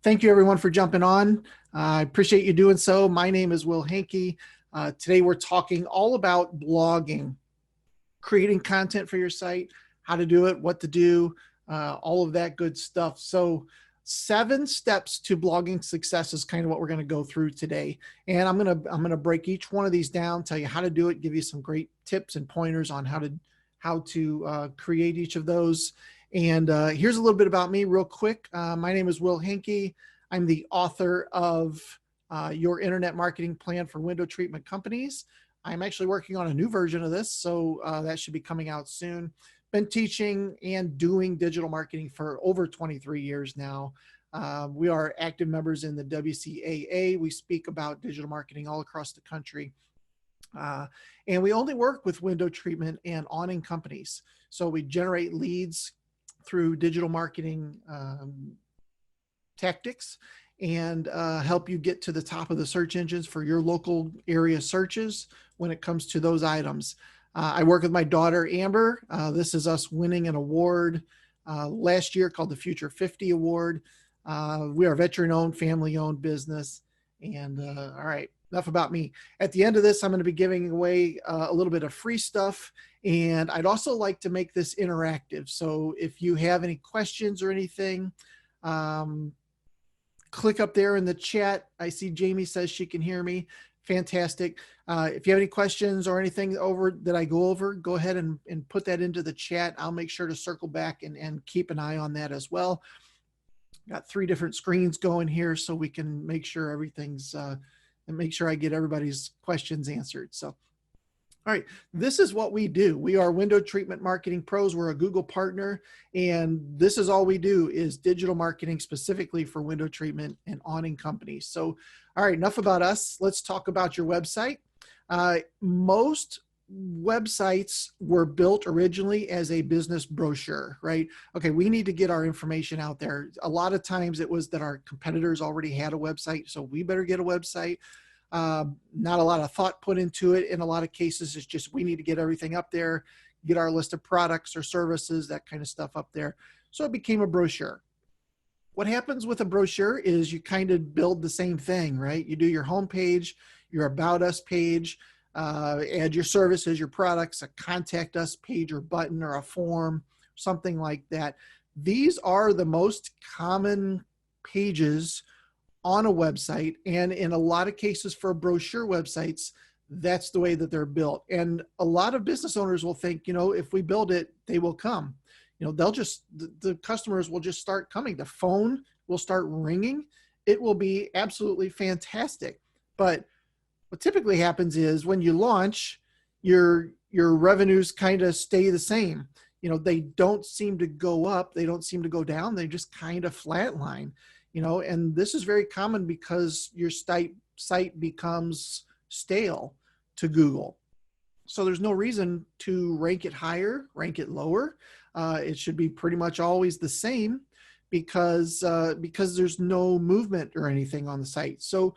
Thank you everyone for jumping on. I appreciate you doing so. My name is Will Hankey. Today we're talking all about blogging, creating content for your site, how to do it, what to do, all of that good stuff. So 7 steps to blogging success is kind of what we're going to go through today. And I'm going to break each one of these down, tell you how to do it, give you some great tips and pointers on how to create each of those. And here's a little bit about me real quick. My name is Will Hankey. I'm the author of Your Internet Marketing Plan for Window Treatment Companies. I'm actually working on a new version of this, so that should be coming out soon. Been teaching and doing digital marketing for over 23 years now. We are active members in the WCAA. We speak about digital marketing all across the country. And we only work with window treatment and awning companies. So we generate leads through digital marketing tactics and help you get to the top of the search engines for your local area searches when it comes to those items. I work with my daughter, Amber. This is us winning an award last year called the Future 50 Award. We are a veteran-owned, family-owned business. And all right, enough about me. At the end of this, I'm going to be giving away a little bit of free stuff. And I'd also like to make this interactive. So if you have any questions or anything, click up there in the chat. I see Jamie says she can hear me. Fantastic. If you have any questions or anything that I go over, go ahead and put that into the chat. I'll make sure to circle back and keep an eye on that as well. Got 3 different screens going here so we can make sure everything's and make sure I get everybody's questions answered. So, all right, this is what we do. We are window treatment marketing pros. We're a Google partner, and this is all we do is digital marketing specifically for window treatment and awning companies. So, all right, enough about us. Let's talk about your website. Most websites were built originally as a business brochure, right? Okay, we need to get our information out there. A lot of times it was that our competitors already had a website, so we better get a website. Not a lot of thought put into it. In a lot of cases, it's just we need to get everything up there, get our list of products or services, that kind of stuff up there. So it became a brochure. What happens with a brochure is you kind of build the same thing, right? You do your homepage, your About Us page, add your services, your products, a contact us page or button or a form, something like that. These are the most common pages on a website, and in a lot of cases for brochure websites, that's the way that they're built. And a lot of business owners will think, you know, if we build it, they will come. You know, the customers will just start coming. The phone will start ringing. It will be absolutely fantastic. But what typically happens is when you launch, your revenues kind of stay the same. You know, they don't seem to go up. They don't seem to go down. They just kind of flatline. You know, and this is very common because your site becomes stale to Google. So there's no reason to rank it higher, rank it lower. It should be pretty much always the same because there's no movement or anything on the site. So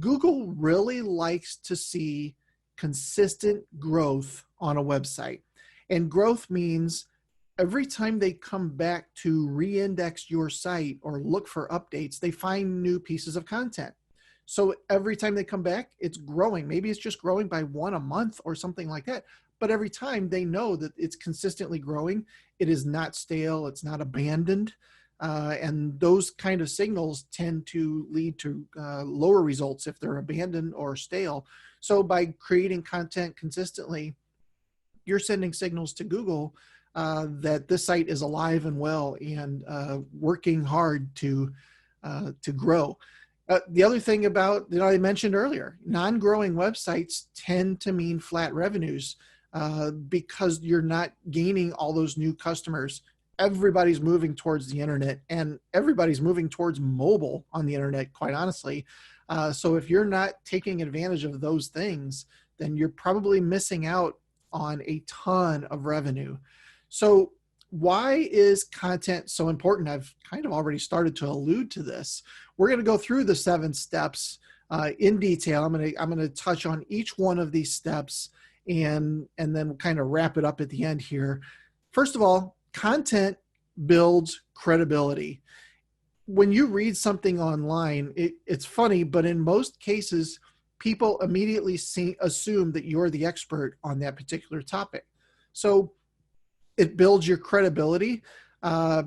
Google really likes to see consistent growth on a website. And growth means every time they come back to re-index your site or look for updates, they find new pieces of content. So every time they come back, it's growing. Maybe it's just growing by 1 a month or something like that. But every time they know that it's consistently growing, it is not stale, it's not abandoned. And those kind of signals tend to lead to lower results if they're abandoned or stale. So by creating content consistently, you're sending signals to Google that this site is alive and well and working hard to grow. The other thing about that I mentioned earlier, non-growing websites tend to mean flat revenues because you're not gaining all those new customers. Everybody's moving towards the internet, and everybody's moving towards mobile on the internet, quite honestly. So if you're not taking advantage of those things, then you're probably missing out on a ton of revenue. So why is content so important? I've kind of already started to allude to this. We're going to go through the 7 steps in detail. I'm going to touch on each one of these steps and then we'll kind of wrap it up at the end here. First of all, content builds credibility. when you read something online, it's funny, but in most cases, people immediately assume that you're the expert on that particular topic. So it builds your credibility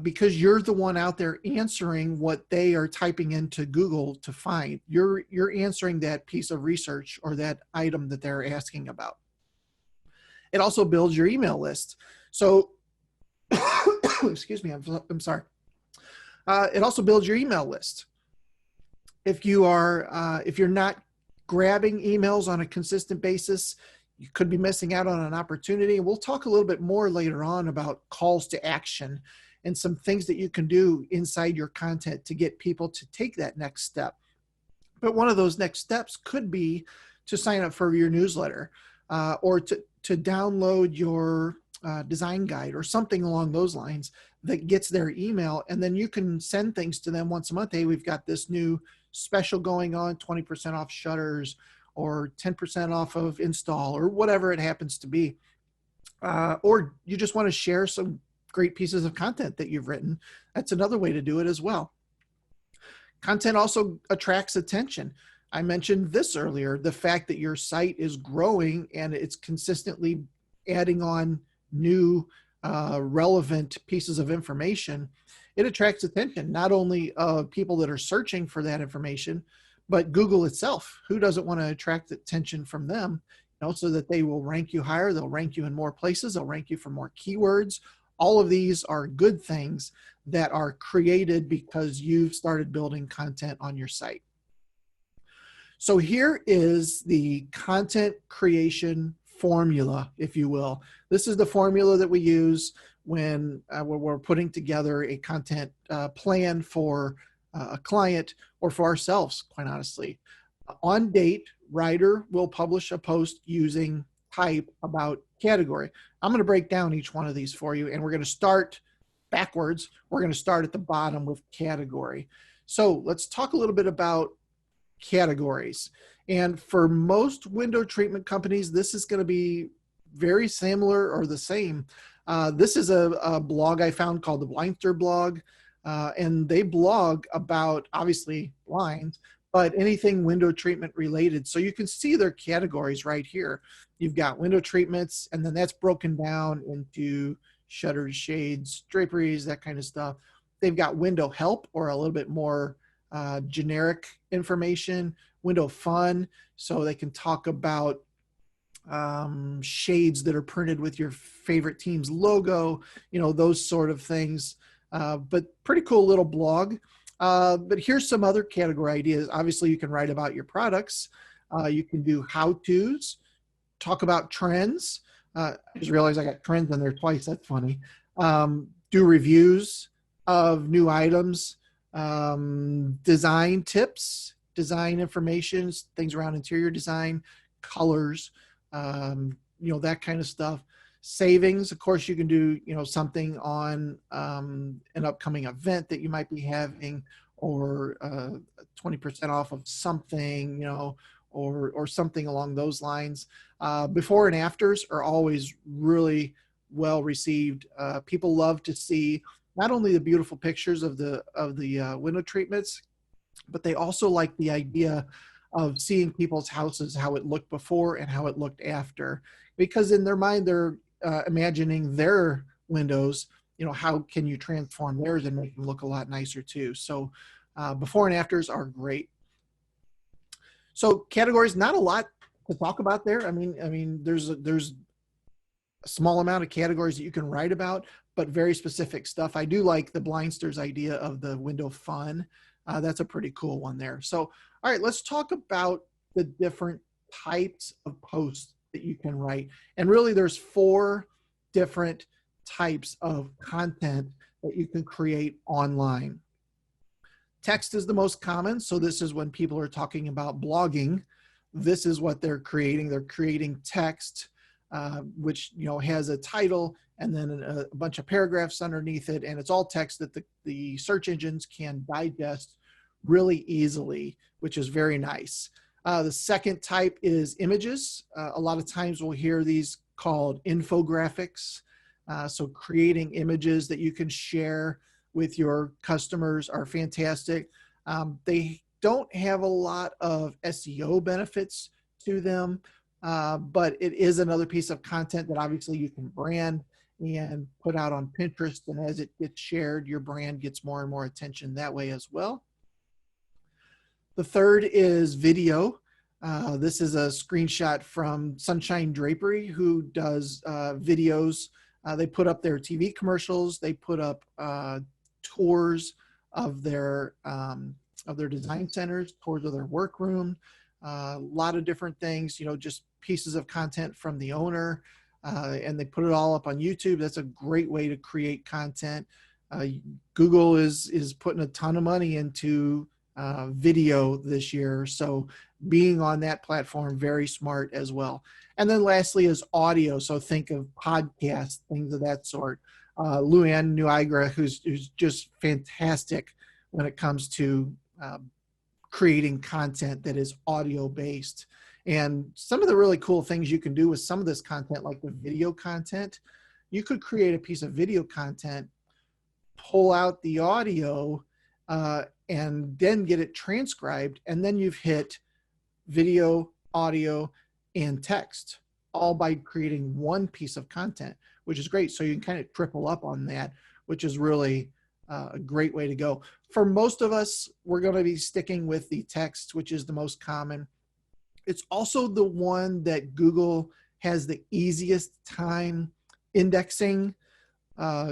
because you're the one out there answering what they are typing into Google to find. You're answering that piece of research or that item that they're asking about. It also builds your email list. So, excuse me, I'm sorry. It also builds your email list. If you're not grabbing emails on a consistent basis, you could be missing out on an opportunity. We'll talk a little bit more later on about calls to action and some things that you can do inside your content to get people to take that next step. But one of those next steps could be to sign up for your newsletter or to download your design guide or something along those lines that gets their email. And then you can send things to them once a month. Hey, we've got this new special going on, 20% off shutters or 10% off of install or whatever it happens to be. Or you just want to share some great pieces of content that you've written. That's another way to do it as well. Content also attracts attention. I mentioned this earlier, the fact that your site is growing and it's consistently adding on new relevant pieces of information. It attracts attention, not only of people that are searching for that information, but Google itself. Who doesn't want to attract attention from them, so that they will rank you higher, they'll rank you in more places, they'll rank you for more keywords. All of these are good things that are created because you've started building content on your site. So here is the content creation formula, if you will. This is the formula that we use when we're putting together a content plan for a client or for ourselves, quite honestly. On date, writer will publish a post using type about category. I'm going to break down each one of these for you, and we're going to start backwards. We're going to start at the bottom with category. So let's talk a little bit about categories. And for most window treatment companies, this is going to be very similar or the same. This is a blog I found called the Blindste blog, and they blog about, obviously, blinds, but anything window treatment related. So you can see their categories right here. You've got window treatments, and then that's broken down into shutters, shades, draperies, that kind of stuff. They've got window help, or a little bit more generic information, window fun, so they can talk about shades that are printed with your favorite team's logo, those sort of things. But pretty cool little blog. But here's some other category ideas. Obviously, you can write about your products. You can do how-tos, talk about trends. I just realized I got trends in there twice. That's funny. Do reviews of new items, design tips, design information, things around interior design, colors, that kind of stuff. Savings, of course, you can do, something on an upcoming event that you might be having, or 20% off of something, or something along those lines. Before and afters are always really well received. People love to see not only the beautiful pictures of the window treatments, but they also like the idea of seeing people's houses, how it looked before and how it looked after, because in their mind, they're imagining their windows, how can you transform theirs and make them look a lot nicer too. So before and afters are great. So categories, not a lot to talk about there. I mean, there's a small amount of categories that you can write about, but very specific stuff. I do like the Blindste's idea of the window fun. That's a pretty cool one there. So, all right, let's talk about the different types of posts that you can write. And really there's 4 different types of content that you can create online. Text is the most common. So this is when people are talking about blogging. This is what they're creating. They're creating text, which has a title and then a bunch of paragraphs underneath it. And it's all text that the search engines can digest really easily, which is very nice. The second type is images. A lot of times we'll hear these called infographics. So creating images that you can share with your customers are fantastic. They don't have a lot of SEO benefits to them, but it is another piece of content that obviously you can brand and put out on Pinterest. And as it gets shared, your brand gets more and more attention that way as well. The third is video. This is a screenshot from Sunshine Drapery, who does videos. They put up their TV commercials. They put up tours of their design centers, tours of their workroom, a lot of different things, just pieces of content from the owner, and they put it all up on YouTube. That's a great way to create content. Google is putting a ton of money into video this year, so being on that platform, very smart as well. And then lastly is audio. So think of podcasts, things of that sort. Luann Nuigra, who's just fantastic when it comes to creating content that is audio based. And some of the really cool things you can do with some of this content, like with video content, you could create a piece of video content, pull out the audio, and then get it transcribed. And then you've hit video, audio, and text, all by creating one piece of content, which is great. So you can kind of triple up on that, which is really a great way to go. For most of us, we're going to be sticking with the text, which is the most common. It's also the one that Google has the easiest time indexing,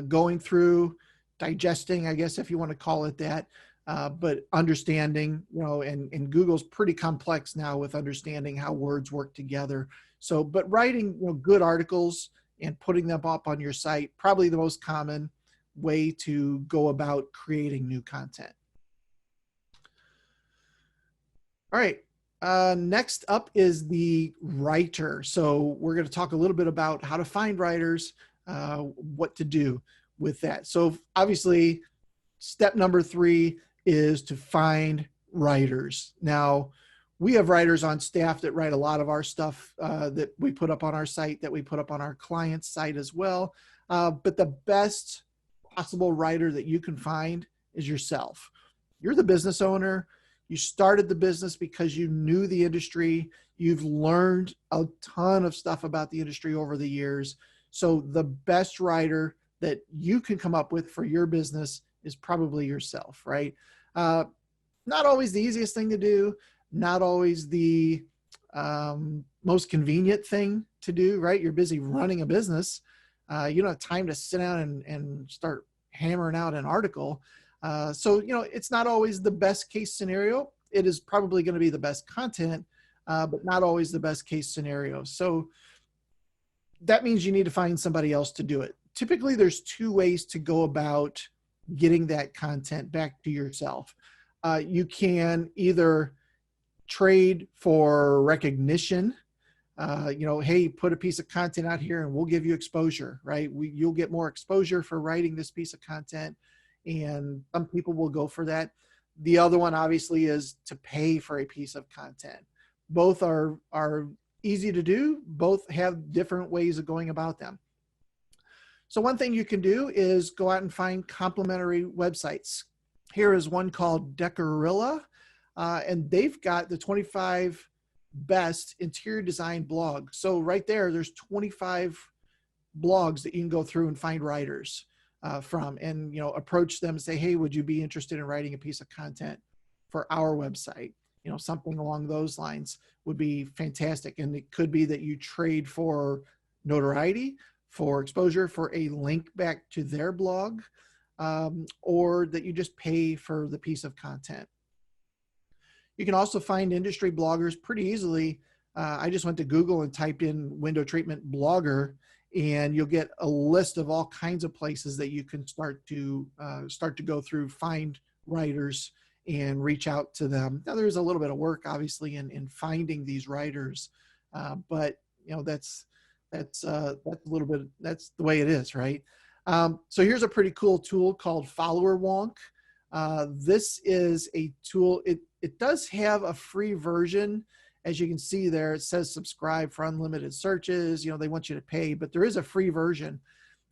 going through, digesting, I guess, if you want to call it that. But understanding, and Google's pretty complex now with understanding how words work together. So, but writing, good articles and putting them up on your site, probably the most common way to go about creating new content. All right. Next up is the writer. So we're going to talk a little bit about how to find writers, what to do with that. So obviously, step number 3 is to find writers. Now, we have writers on staff that write a lot of our stuff that we put up on our site, that we put up on our client's site as well. But the best possible writer that you can find is yourself. You're the business owner. You started the business because you knew the industry. You've learned a ton of stuff about the industry over the years. So the best writer that you can come up with for your business is probably yourself, right? Not always the easiest thing to do, not always the most convenient thing to do, right? You're busy running a business. You don't have time to sit down and start hammering out an article. So, it's not always the best case scenario. It is probably going to be the best content, but not always the best case scenario. So that means you need to find somebody else to do it. Typically, there's 2 ways to go about getting that content back to yourself. You can either trade for recognition. Hey, put a piece of content out here and we'll give you exposure, right? You'll get more exposure for writing this piece of content, and some people will go for that. The other one obviously is to pay for a piece of content. Both are easy to do. Both have different ways of going about them. So one thing you can do is go out and find complementary websites. Here is one called Decorilla, and they've got the 25 best interior design blogs. So right there's 25 blogs that you can go through and find writers from, and approach them and say, hey, would you be interested in writing a piece of content for our website? Something along those lines would be fantastic. And it could be that you trade for notoriety, for exposure, for a link back to their blog, or that you just pay for the piece of content. You can also find industry bloggers pretty easily. I just went to Google and typed in window treatment blogger, and you'll get a list of all kinds of places that you can start to go through, find writers, and reach out to them. Now, there's a little bit of work, obviously, in finding these writers, but that's a little bit, that's the way it is, right? So here's a pretty cool tool called FollowerWon. This is a tool. It does have a free version. As you can see there, it says subscribe for unlimited searches. They want you to pay, but there is a free version.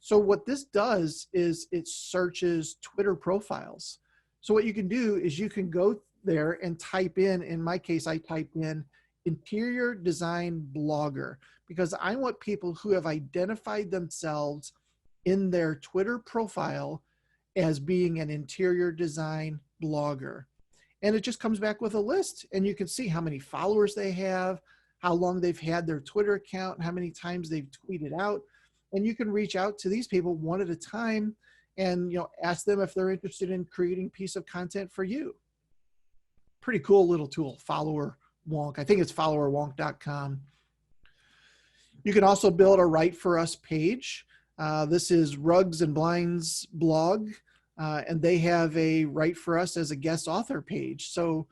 So what this does is it searches Twitter profiles. So what you can do is you can go there and type in my case, I typed in interior design blogger, because I want people who have identified themselves in their Twitter profile as being an interior design blogger. And it just comes back with a list, and you can see how many followers they have, how long they've had their Twitter account, how many times they've tweeted out. And you can reach out to these people one at a time and, you know, ask them if they're interested in creating a piece of content for you. Pretty cool little tool, FollowerWon. I think it's followerwon.com. You can also build a Write for Us page. This is Rugs and Blinds blog, and they have a Write for Us as a guest author page. So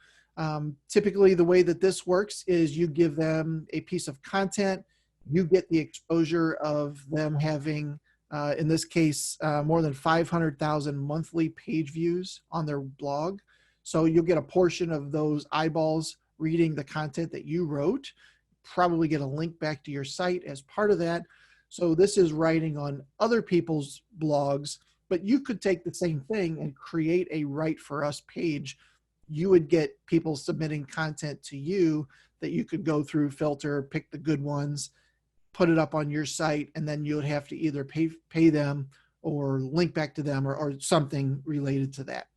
typically the way that this works is you give them a piece of content, you get the exposure of them having, in this case, more than 500,000 monthly page views on their blog. So you'll get a portion of those eyeballs reading the content that you wrote, probably get a link back to your site as part of that. So this is writing on other people's blogs, but you could take the same thing and create a Write for Us page. You would get people submitting content to you that you could go through, filter, pick the good ones, put it up on your site, and then you would have to either pay them or link back to them or something related to that.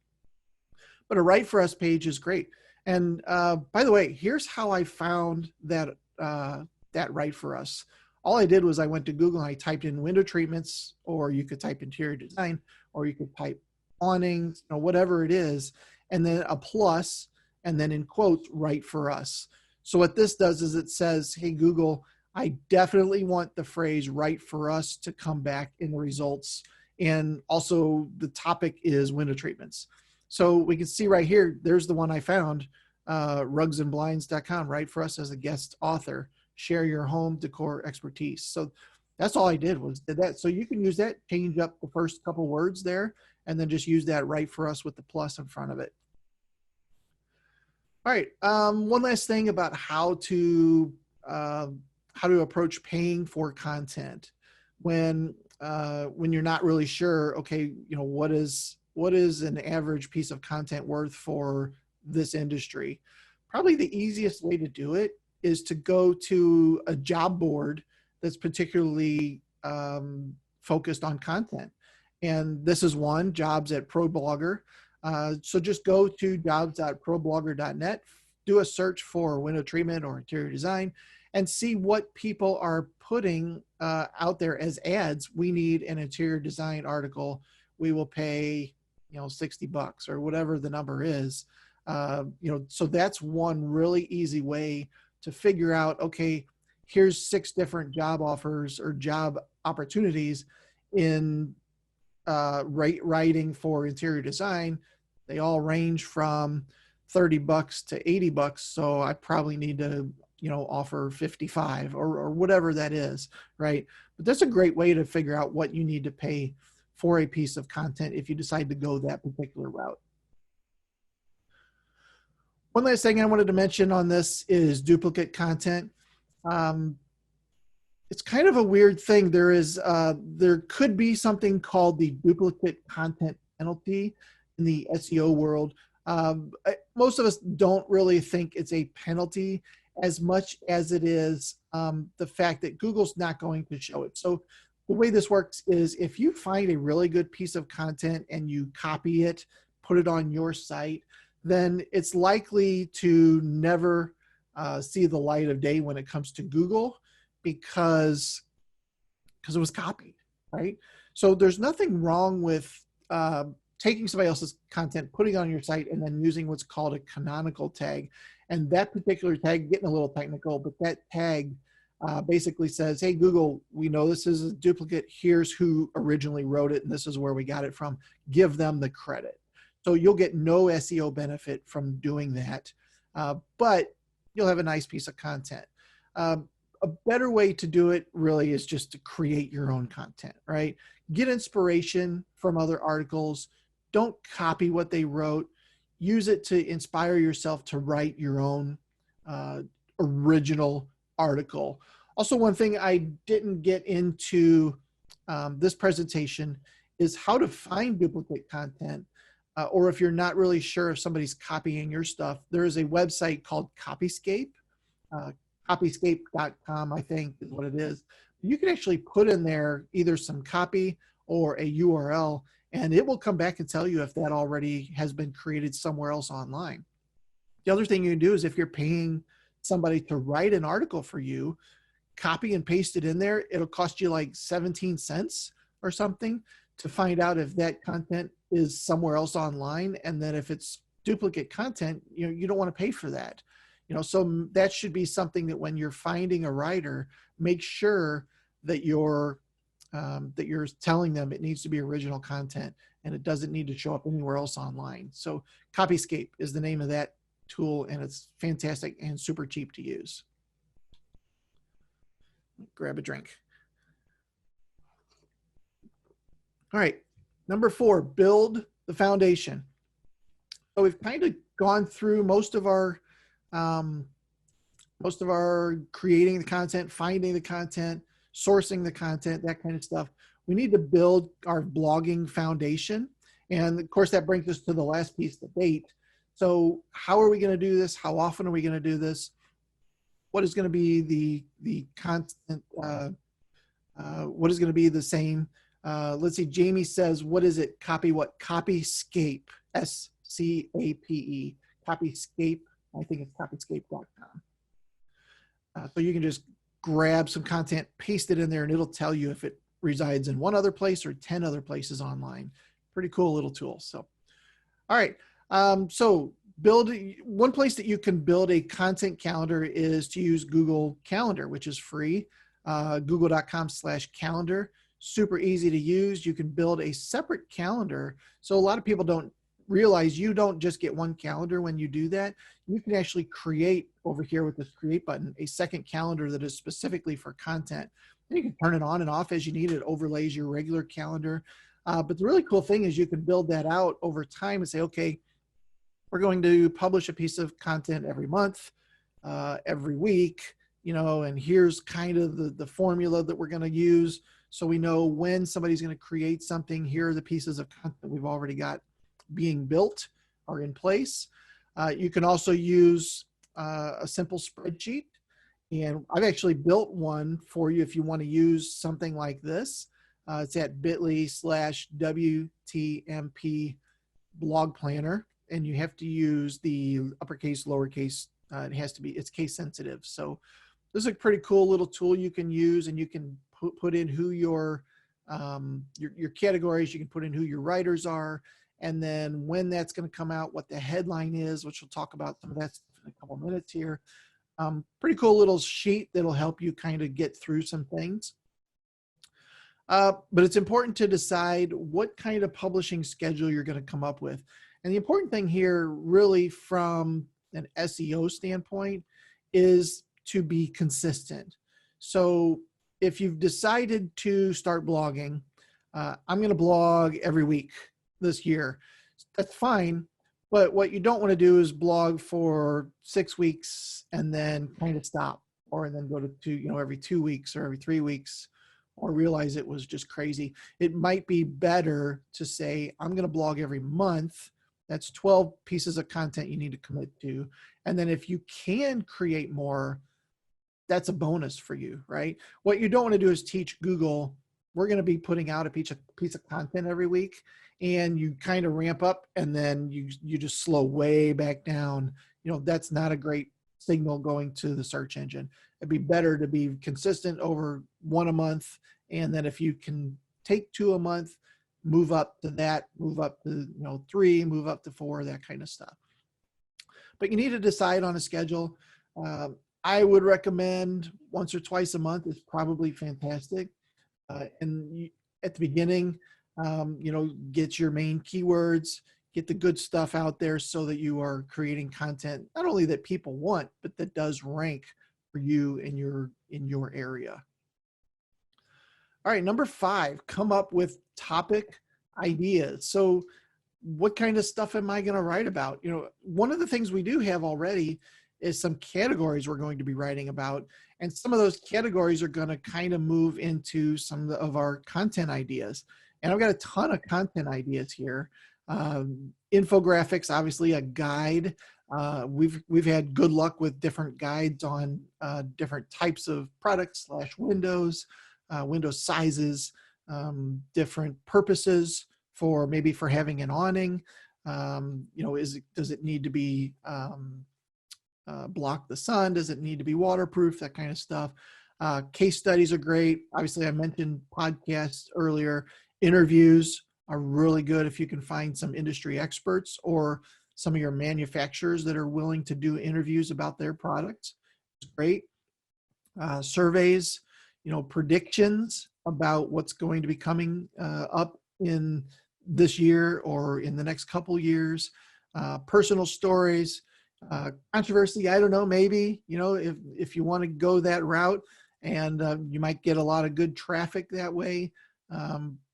But a Write for Us page is great. And by the way, here's how I found that Write for Us. All I did was I went to Google and I typed in window treatments, or you could type interior design, or you could type awnings, you know, whatever it is, and then a plus, and then in quotes, Write for Us. So what this does is it says, hey, Google, I definitely want the phrase Write for Us to come back in the results. And also the topic is window treatments. So we can see right here, there's the one I found, rugsandblinds.com, Write for Us as a guest author, share your home decor expertise. So that's all I did was did that. So you can use that, change up the first couple words there, and then just use that Write for Us with the plus in front of it. All right, one last thing about how to approach paying for content when you're not really sure, okay, you know, what is an average piece of content worth for this industry? Probably the easiest way to do it is to go to a job board that's particularly focused on content. And this is one, Jobs at ProBlogger. So just go to jobs.problogger.net, do a search for window treatment or interior design, and see what people are putting out there as ads. We need an interior design article. We will pay, you know, $60 or whatever the number is. You know, so that's one really easy way to figure out, okay, here's 6 different job offers or job opportunities in writing for interior design. They all range from $30 to $80. So I probably need to, you know, offer 55 or whatever that is, right? But that's a great way to figure out what you need to pay for a piece of content if you decide to go that particular route. One last thing I wanted to mention on this is duplicate content. It's kind of a weird thing. There could be something called the duplicate content penalty in the SEO world. Most of us don't really think it's a penalty as much as it is the fact that Google's not going to show it. So the way this works is if you find a really good piece of content and you copy it, put it on your site, then it's likely to never see the light of day when it comes to Google because it was copied, right? So there's nothing wrong with taking somebody else's content, putting it on your site, and then using what's called a canonical tag. And that particular tag, getting a little technical, but that tag basically says, hey, Google, we know this is a duplicate. Here's who originally wrote it, and this is where we got it from. Give them the credit. So you'll get no SEO benefit from doing that, but you'll have a nice piece of content. A better way to do it really is just to create your own content, right? Get inspiration from other articles. Don't copy what they wrote. Use it to inspire yourself to write your own original article. Also, one thing I didn't get into this presentation is how to find duplicate content, or if you're not really sure if somebody's copying your stuff, there is a website called Copyscape. Copyscape.com, I think is what it is. You can actually put in there either some copy or a URL, and it will come back and tell you if that already has been created somewhere else online. The other thing you can do is if you're paying somebody to write an article for you, copy and paste it in there. It'll cost you like 17 cents or something to find out if that content is somewhere else online. And then if it's duplicate content, you don't want to pay for that. So that should be something that when you're finding a writer, make sure that you're telling them it needs to be original content and it doesn't need to show up anywhere else online. So Copyscape is the name of that tool, and it's fantastic and super cheap to use. Grab a drink. All right, number 4, build the foundation. So we've kind of gone through most of our creating the content, finding the content, sourcing the content, that kind of stuff. We need to build our blogging foundation. And of course, that brings us to the last piece, the date. So how are we going to do this? How often are we going to do this? What is going to be the content? What is going to be the same? Let's see, Jamie says, what is it? Copy what? Copyscape, S-C-A-P-E, Copyscape. I think it's copyscape.com. So you can just grab some content, paste it in there, and it'll tell you if it resides in one other place or 10 other places online. Pretty cool little tool. So, all right. So one place that you can build a content calendar is to use Google Calendar, which is free. Google.com/calendar. Super easy to use. You can build a separate calendar. So a lot of people don't realize you don't just get one calendar when you do that. You can actually create over here with this create button, a second calendar that is specifically for content. And you can turn it on and off as you need. It overlays your regular calendar. But the really cool thing is you can build that out over time and say, okay, we're going to publish a piece of content every month, every week, and here's kind of the formula that we're going to use. So we know when somebody's going to create something, here are the pieces of content we've already got being built or in place. You can also use a simple spreadsheet. And I've actually built one for you if you want to use something like this. It's at bit.ly/WTMP blog planner. And you have to use the uppercase, lowercase. It's case sensitive. So this is a pretty cool little tool you can use, and you can put in who your categories, you can put in who your writers are, and then when that's going to come out, what the headline is, which we'll talk about some of that stuff in a couple minutes here. Pretty cool little sheet that'll help you kind of get through some things. But it's important to decide what kind of publishing schedule you're going to come up with. And the important thing here, really from an SEO standpoint, is to be consistent. So if you've decided to start blogging, I'm going to blog every week this year. That's fine. But what you don't want to do is blog for 6 weeks and then kind of stop, or then go to every 2 weeks or every 3 weeks, or realize it was just crazy. It might be better to say, I'm going to blog every month. That's 12 pieces of content you need to commit to. And then if you can create more, that's a bonus for you, right? What you don't want to do is teach Google, we're going to be putting out a piece of content every week, and you kind of ramp up and then you just slow way back down. That's not a great signal going to the search engine. It'd be better to be consistent over 1 a month. And then if you can take 2 a month, move up to that, move up to 3, move up to 4, that kind of stuff. But you need to decide on a schedule. I would recommend once or twice a month is probably fantastic. And at the beginning, get your main keywords, get the good stuff out there so that you are creating content, not only that people want, but that does rank for you in your area. All right, number 5, come up with topic ideas. So what kind of stuff am I going to write about? One of the things we do have already is some categories we're going to be writing about. And some of those categories are going to kind of move into some of our content ideas. And I've got a ton of content ideas here. Infographics, obviously a guide. We've had good luck with different guides on different types of products / windows, window sizes, different purposes for maybe for having an awning. Does it need to be block the sun? Does it need to be waterproof? That kind of stuff. Case studies are great. Obviously, I mentioned podcasts earlier. Interviews are really good if you can find some industry experts or some of your manufacturers that are willing to do interviews about their products. It's great. Surveys, predictions about what's going to be coming up in this year or in the next couple years. Personal stories, controversy, I don't know, maybe, if you want to go that route, and you might get a lot of good traffic that way.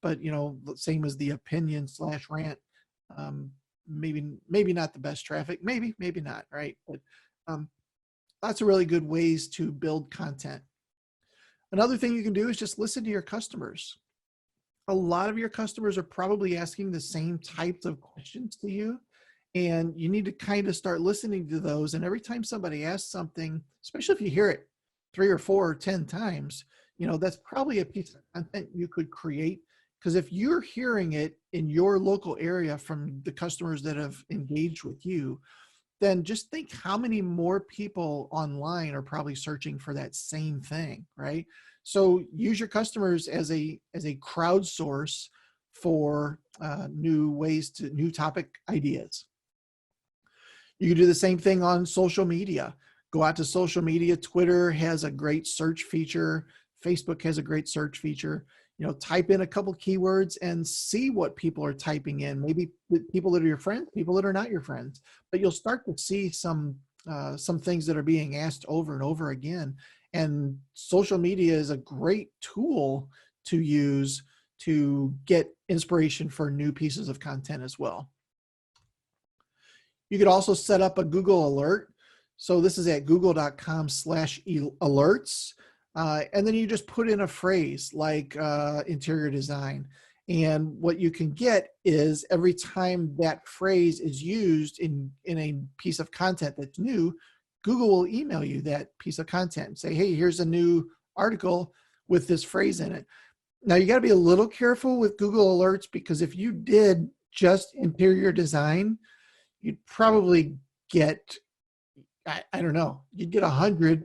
But same as the opinion / rant, maybe not the best traffic, maybe not, right? But lots of really good ways to build content. Another thing you can do is just listen to your customers. A lot of your customers are probably asking the same types of questions to you, and you need to kind of start listening to those. And every time somebody asks something, especially if you hear it 3 or 4 or 10 times, that's probably a piece of content you could create. Because if you're hearing it in your local area from the customers that have engaged with you, then just think how many more people online are probably searching for that same thing, right? So use your customers as a crowdsource for new topic ideas. You can do the same thing on social media. Go out to social media. Twitter has a great search feature. Facebook has a great search feature. Type in a couple keywords and see what people are typing in. Maybe people that are your friends, people that are not your friends, but you'll start to see some things that are being asked over and over again. And social media is a great tool to use to get inspiration for new pieces of content as well. You could also set up a Google alert. So this is at google.com/alerts. And then you just put in a phrase like interior design. And what you can get is every time that phrase is used in a piece of content that's new, Google will email you that piece of content and say, hey, here's a new article with this phrase in it. Now you got to be a little careful with Google alerts, because if you did just interior design, you'd probably get, I don't know, you'd get 100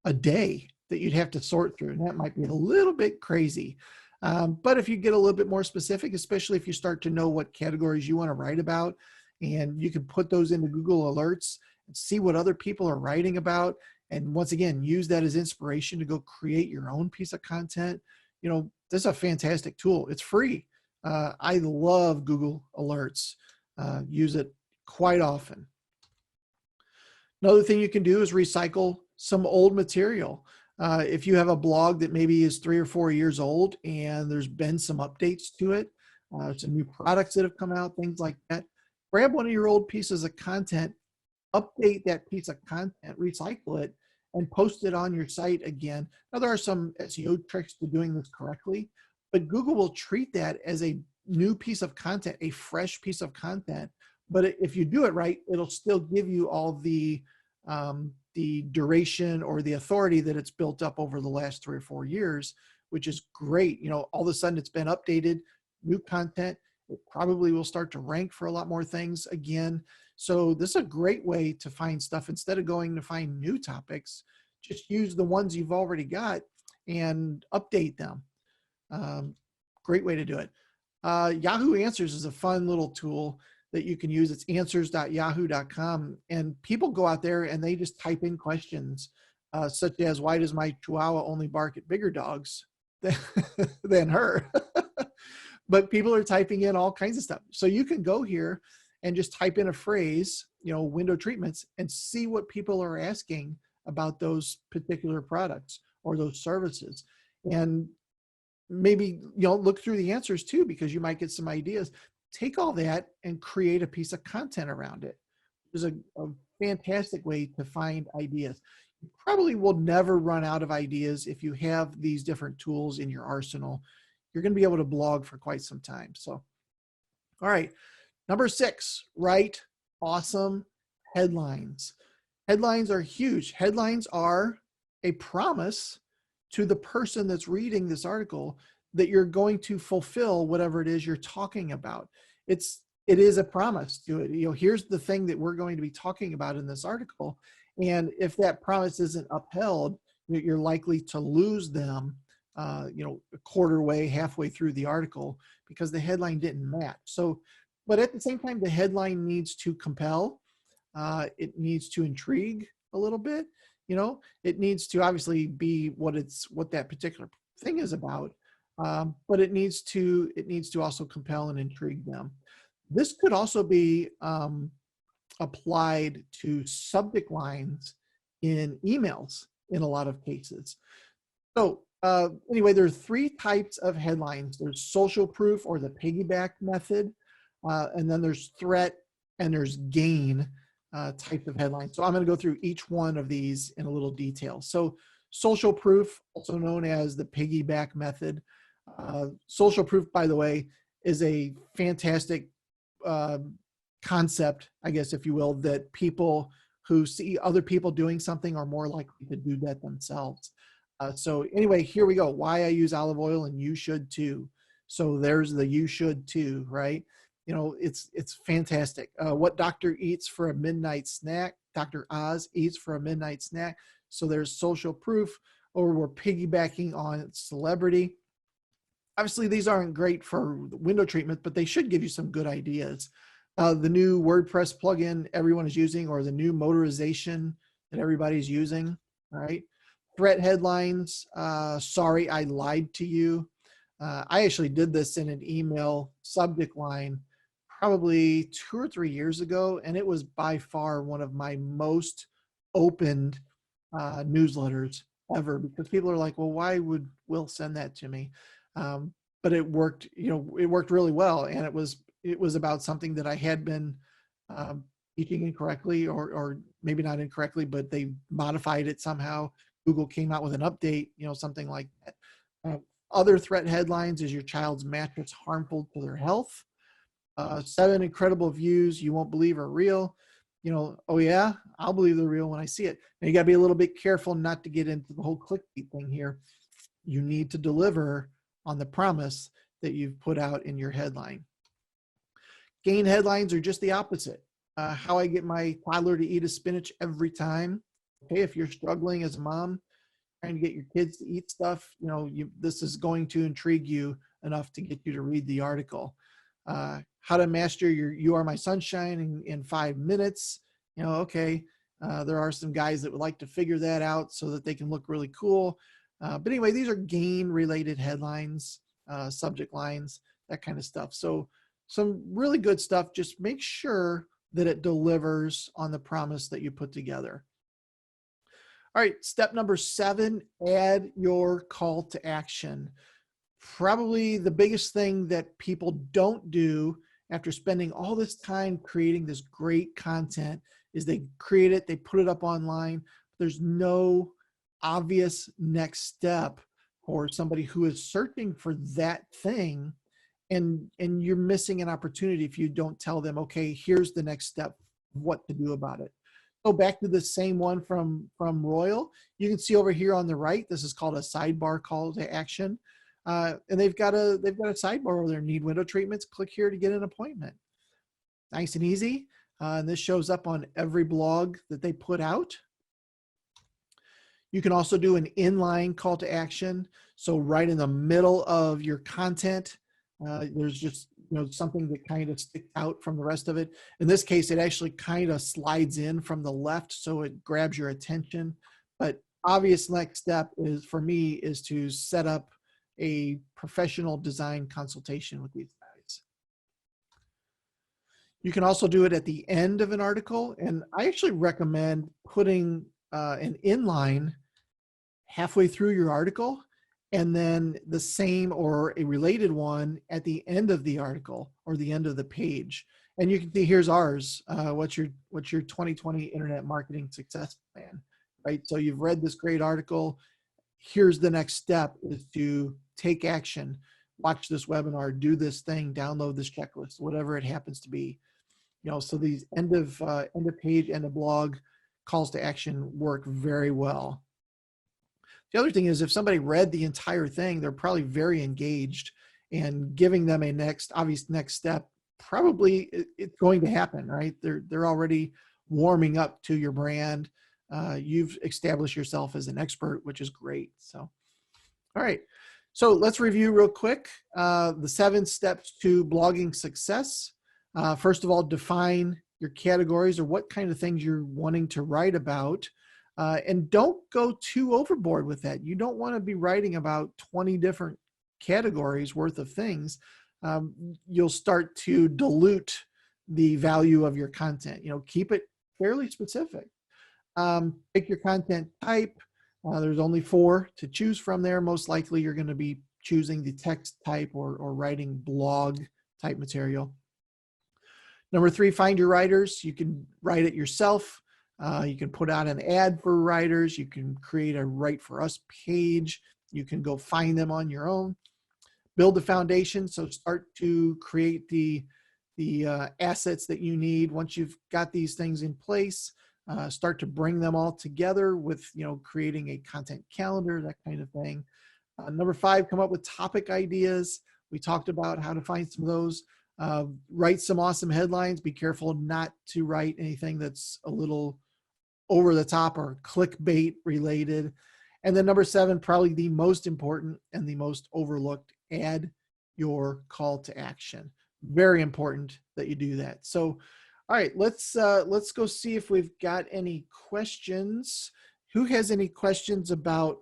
a day that you'd have to sort through. And that might be a little bit crazy. But if you get a little bit more specific, especially if you start to know what categories you want to write about, and you can put those into Google alerts and see what other people are writing about. And once again, use that as inspiration to go create your own piece of content. This is a fantastic tool. It's free. I love Google alerts. Use it quite often. Another thing you can do is recycle some old material. If you have a blog that maybe is 3 or 4 years old and there's been some updates to it, some new products that have come out, things like that, grab one of your old pieces of content, update that piece of content, recycle it, and post it on your site again. Now, there are some SEO tricks to doing this correctly, but Google will treat that as a new piece of content, a fresh piece of content. But if you do it right, it'll still give you all the duration or the authority that it's built up over the last 3 or 4 years, which is great. All of a sudden it's been updated, new content. It probably will start to rank for a lot more things again. So this is a great way to find stuff. Instead of going to find new topics, just use the ones you've already got and update them. Great way to do it. Yahoo Answers is a fun little tool that you can use. It's answers.yahoo.com. And people go out there and they just type in questions such as, why does my Chihuahua only bark at bigger dogs than her? But people are typing in all kinds of stuff. So you can go here and just type in a phrase, window treatments, and see what people are asking about those particular products or those services. And maybe, look through the answers too, because you might get some ideas. Take all that and create a piece of content around it. There's a fantastic way to find ideas. You probably will never run out of ideas if you have these different tools in your arsenal. You're going to be able to blog for quite some time. So, all right. Number 6, write awesome headlines. Headlines are huge. Headlines are a promise to the person that's reading this article that you're going to fulfill whatever it is you're talking about. It is a promise to it. You know, here's the thing that we're going to be talking about in this article. And if that promise isn't upheld, you're likely to lose them, a quarter way, halfway through the article because the headline didn't match. So, but at the same time, the headline needs to compel. It needs to intrigue a little bit. It needs to obviously be what that particular thing is about. But it needs to also compel and intrigue them. This could also be applied to subject lines in emails in a lot of cases. So anyway, there are 3 types of headlines. There's social proof or the piggyback method, and then there's threat and there's gain type of headlines. So I'm going to go through each one of these in a little detail. So social proof, also known as the piggyback method. Social proof, by the way, is a fantastic concept, I guess, if you will, that people who see other people doing something are more likely to do that themselves. So anyway, here we go. Why I use olive oil and you should too. So there's the you should too, right? It's fantastic. What doctor eats for a midnight snack? Dr. Oz eats for a midnight snack. So there's social proof, or we're piggybacking on celebrity. Obviously, these aren't great for window treatment, but they should give you some good ideas. The new WordPress plugin everyone is using, or the new motorization that everybody's using, right? Threat headlines, sorry, I lied to you. I actually did this in an email subject line probably 2 or 3 years ago, and it was by far one of my most opened newsletters ever, because people are like, well, why would Will send that to me? But it worked, it worked really well. And it was about something that I had been teaching incorrectly, or maybe not incorrectly, but they modified it somehow. Google came out with an update, something like that. Other threat headlines is your child's mattress harmful to their health. 7 incredible views you won't believe are real. Oh yeah, I'll believe they're real when I see it. Now you gotta be a little bit careful not to get into the whole clickbait thing here. You need to deliver on the promise that you've put out in your headline. Gain headlines are just the opposite. How I get my toddler to eat a spinach every time. Okay, if you're struggling as a mom, trying to get your kids to eat stuff, this is going to intrigue you enough to get you to read the article. How to master your You Are My Sunshine in 5 minutes. Okay, there are some guys that would like to figure that out so that they can look really cool. But anyway, these are gain related headlines, subject lines, that kind of stuff. So some really good stuff. Just make sure that it delivers on the promise that you put together. All right, step number 7, add your call to action. Probably the biggest thing that people don't do after spending all this time creating this great content is they create it, they put it up online. There's no obvious next step for somebody who is searching for that thing, and you're missing an opportunity if you don't tell them, okay, here's the next step, what to do about it. Go back to the same one from Royal. You can see over here on the right, this is called a sidebar call to action. And they've got a sidebar over there, need window treatments, click here to get an appointment. Nice and easy. And this shows up on every blog that they put out. You can also do an inline call to action. So right in the middle of your content, there's just something that kind of sticks out from the rest of it. In this case, it actually kind of slides in from the left, so it grabs your attention. But obvious next step is, for me, is to set up a professional design consultation with these guys. You can also do it at the end of an article, and I actually recommend putting an inline halfway through your article and then the same or a related one at the end of the article or the end of the page. And you can see here's ours. What's your 2020 Internet Marketing Success Plan, right? So you've read this great article. Here's the next step is to take action, watch this webinar, do this thing, download this checklist, whatever it happens to be. You know, so these end of page, end of blog calls to action work very well. The other thing is if somebody read the entire thing, they're probably very engaged, and giving them a obvious next step, probably it's going to happen, right? They're already warming up to your brand. You've established yourself as an expert, which is great. So, all right. So let's review real quick the 7 steps to blogging success. First of all, define your categories or what kind of things you're wanting to write about. And don't go too overboard with that. You don't want to be writing about 20 different categories worth of things. You'll start to dilute the value of your content. You know, keep it fairly specific. Pick your content type. There's only 4 to choose from there. Most likely you're going to be choosing the text type or writing blog type material. Number 3, find your writers. You can write it yourself. You can put out an ad for writers. You can create a Write for Us page. You can go find them on your own. Build the foundation. So start to create the assets that you need. Once you've got these things in place, start to bring them all together with, you know, creating a content calendar, that kind of thing. Number 5, come up with topic ideas. We talked about how to find some of those. Write some awesome headlines. Be careful not to write anything that's a little over the top or clickbait related. And then number 7, probably the most important and the most overlooked, add your call to action. Very important that you do that. So, all right, let's go see if we've got any questions. Who has any questions about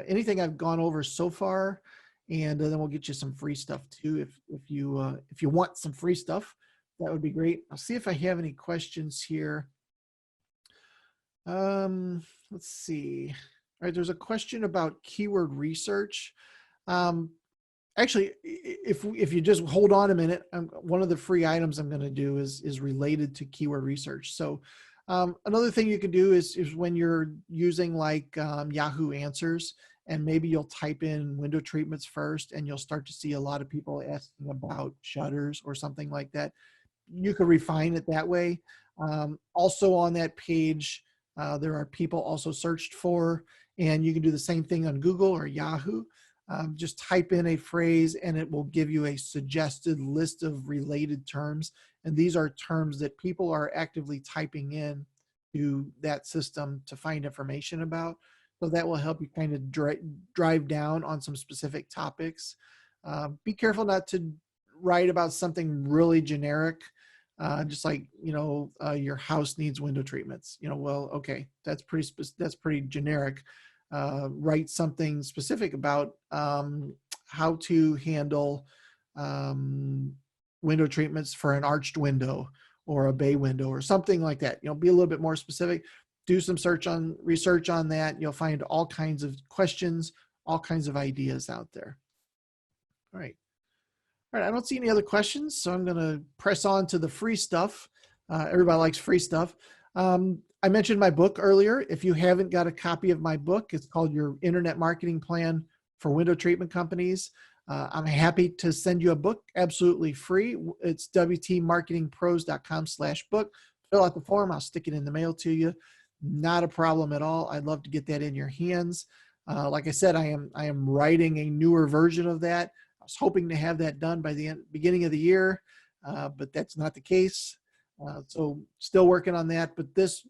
anything I've gone over so far? And then we'll get you some free stuff too. If you want some free stuff, that would be great. I'll see if I have any questions here. Let's see. All right, there's a question about keyword research. Actually, if you just hold on a minute, one of the free items I'm going to do is related to keyword research. So another thing you can do is when you're using like Yahoo Answers, and maybe you'll type in window treatments first, and you'll start to see a lot of people asking about shutters or something like that. You could refine it that way. Also on that page, there are people also searched for, and you can do the same thing on Google or Yahoo. Just type in a phrase and it will give you a suggested list of related terms. And these are terms that people are actively typing in to that system to find information about. So that will help you kind of drive down on some specific topics. Be careful not to write about something really generic, just like, you know, your house needs window treatments. You know, well, okay, that's pretty generic. Write something specific about how to handle window treatments for an arched window or a bay window or something like that. You know, be a little bit more specific. Do some research on that. You'll find all kinds of questions, all kinds of ideas out there. All right. All right, I don't see any other questions, so I'm going to press on to the free stuff. Everybody likes free stuff. I mentioned my book earlier. If you haven't got a copy of my book, it's called Your Internet Marketing Plan for Window Treatment Companies. I'm happy to send you a book absolutely free. It's wtmarketingpros.com/book. Fill out the form. I'll stick it in the mail to you. Not a problem at all. I'd love to get that in your hands. Like I said, I am writing a newer version of that. I was hoping to have that done by the beginning of the year, but that's not the case. So still working on that. But this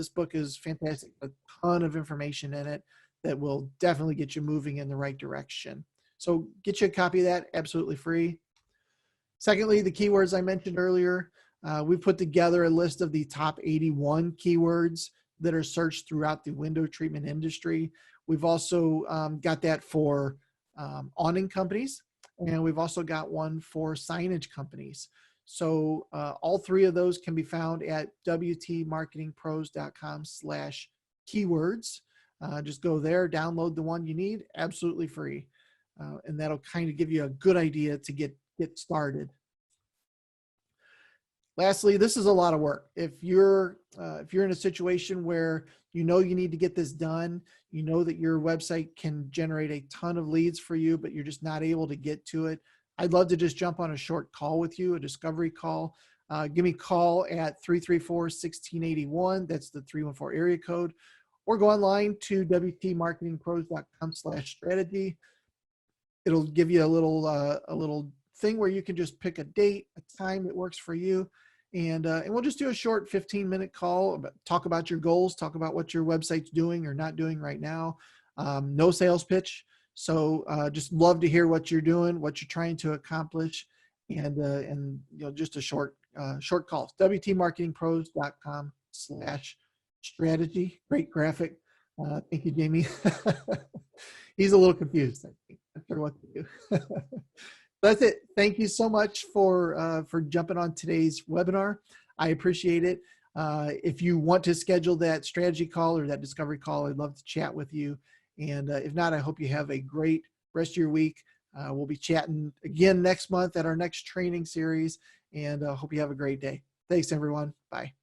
book is fantastic. A ton of information in it that will definitely get you moving in the right direction. So get you a copy of that absolutely free. Secondly, the keywords I mentioned earlier. We put together a list of the top 81 keywords that are searched throughout the window treatment industry. We've also got that for awning companies, and we've also got one for signage companies. So all 3 of those can be found at wtmarketingpros.com/keywords. Just go there, download the one you need, absolutely free. And that'll kind of give you a good idea to get started. Lastly, this is a lot of work. If you're in a situation where you know you need to get this done, you know that your website can generate a ton of leads for you, but you're just not able to get to it, I'd love to just jump on a short call with you, a discovery call. Give me a call at 334-1681. That's the 314 area code. Or go online to wtmarketingpros.com/strategy. It'll give you a little thing where you can just pick a date, a time that works for you. And we'll just do a short 15-minute call, talk about your goals, talk about what your website's doing or not doing right now. No sales pitch. So just love to hear what you're doing, what you're trying to accomplish, and just a short call. wtmarketingpros.com/strategy. Great graphic. Thank you, Jamie. He's a little confused, I think. Not sure what to do. That's it. Thank you so much for jumping on today's webinar. I appreciate it. If you want to schedule that strategy call or that discovery call, I'd love to chat with you. And if not, I hope you have a great rest of your week. We'll be chatting again next month at our next training series, and hope you have a great day. Thanks, everyone. Bye.